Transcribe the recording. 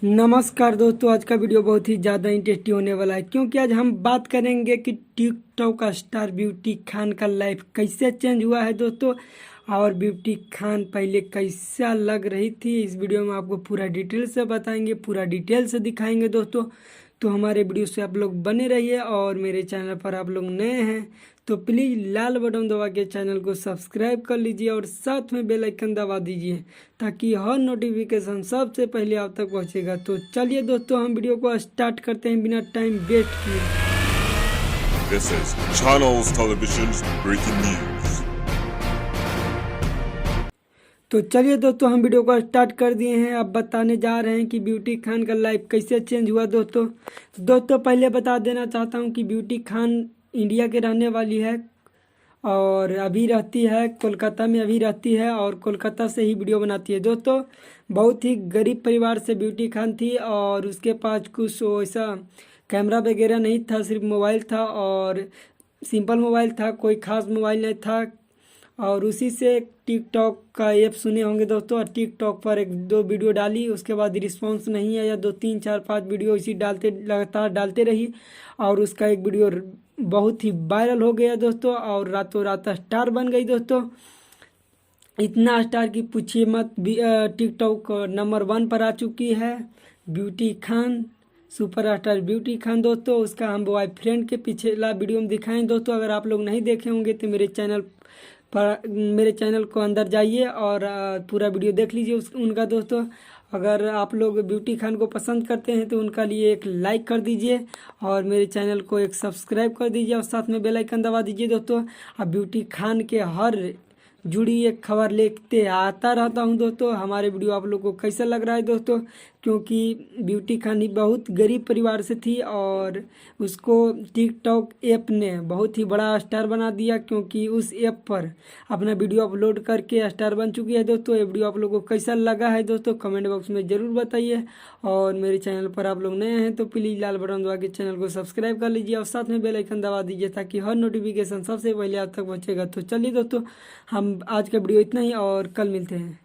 नमस्कार दोस्तों, आज का वीडियो बहुत ही ज़्यादा इंटरेस्टिंग होने वाला है क्योंकि आज हम बात करेंगे कि टिकटॉक का स्टार ब्यूटी खान का लाइफ कैसे चेंज हुआ है दोस्तों। और ब्यूटी खान पहले कैसा लग रही थी, इस वीडियो में आपको पूरा डिटेल से बताएंगे, पूरा डिटेल से दिखाएंगे दोस्तों। तो हमारे वीडियो से आप लोग बने रहिए और मेरे चैनल पर आप लोग नए हैं तो प्लीज़ लाल बटन दबा के चैनल को सब्सक्राइब कर लीजिए और साथ में बेल आइकन दबा दीजिए ताकि हर नोटिफिकेशन सबसे पहले आप तक पहुंचेगा। तो चलिए दोस्तों, हम वीडियो को स्टार्ट करते हैं बिना टाइम वेस्ट किए। This is Channels Television's breaking news. तो चलिए दोस्तों, हम वीडियो को स्टार्ट कर दिए हैं। अब बताने जा रहे हैं कि ब्यूटी खान का लाइफ कैसे चेंज हुआ दोस्तों पहले बता देना चाहता हूं कि ब्यूटी खान इंडिया के रहने वाली है और अभी रहती है कोलकाता में, अभी रहती है और कोलकाता से ही वीडियो बनाती है दोस्तों। बहुत ही गरीब परिवार से ब्यूटी खान थी और उसके पास कुछ वैसा कैमरा वगैरह नहीं था, सिर्फ मोबाइल था और सिंपल मोबाइल था, कोई ख़ास मोबाइल नहीं था। और उसी से टिकटॉक का ऐप सुने होंगे दोस्तों, और टिकटॉक पर एक दो वीडियो डाली, उसके बाद रिस्पांस नहीं आया, 2 3 4 5 वीडियो इसी डालते लगातार डालते रही और उसका एक वीडियो बहुत ही वायरल हो गया दोस्तों और रातों रात स्टार बन गई दोस्तों। इतना स्टार की पूछिए मत, टिकटॉक नंबर 1 पर आ चुकी है beauty Khan, super star beauty Khan दोस्तों। उसका हम बॉयफ्रेंड के पिछला वीडियो में दिखाएं दोस्तों। अगर आप लोग नहीं देखे होंगे तो मेरे चैनल को अंदर जाइए और पूरा वीडियो देख लीजिए उनका दोस्तों। अगर आप लोग ब्यूटी खान को पसंद करते हैं तो उनका लिए एक लाइक कर दीजिए और मेरे चैनल को एक सब्सक्राइब कर दीजिए और साथ में बेल आइकन दबा दीजिए दोस्तों। अब ब्यूटी खान के हर जुड़ी एक खबर लेते आता रहता हूं दोस्तों। हमारे वीडियो आप लोग को कैसा लग रहा है दोस्तों, क्योंकि ब्यूटी खान ही बहुत गरीब परिवार से थी और उसको टिकटॉक ऐप ने बहुत ही बड़ा स्टार बना दिया, क्योंकि उस ऐप पर अपना वीडियो अपलोड करके स्टार बन चुकी है दोस्तों। ये वीडियो आप लोग को कैसा लगा है दोस्तों कमेंट बॉक्स में ज़रूर बताइए। और मेरे चैनल पर आप लोग नए हैं तो प्लीज़ लाल बटन दबा के चैनल को सब्सक्राइब कर लीजिए और साथ में बेल आइकन दबा दीजिए ताकि हर नोटिफिकेशन सबसे पहले आप तक पहुँचेगा। तो चलिए दोस्तों, हम आज का वीडियो इतना ही और कल मिलते हैं।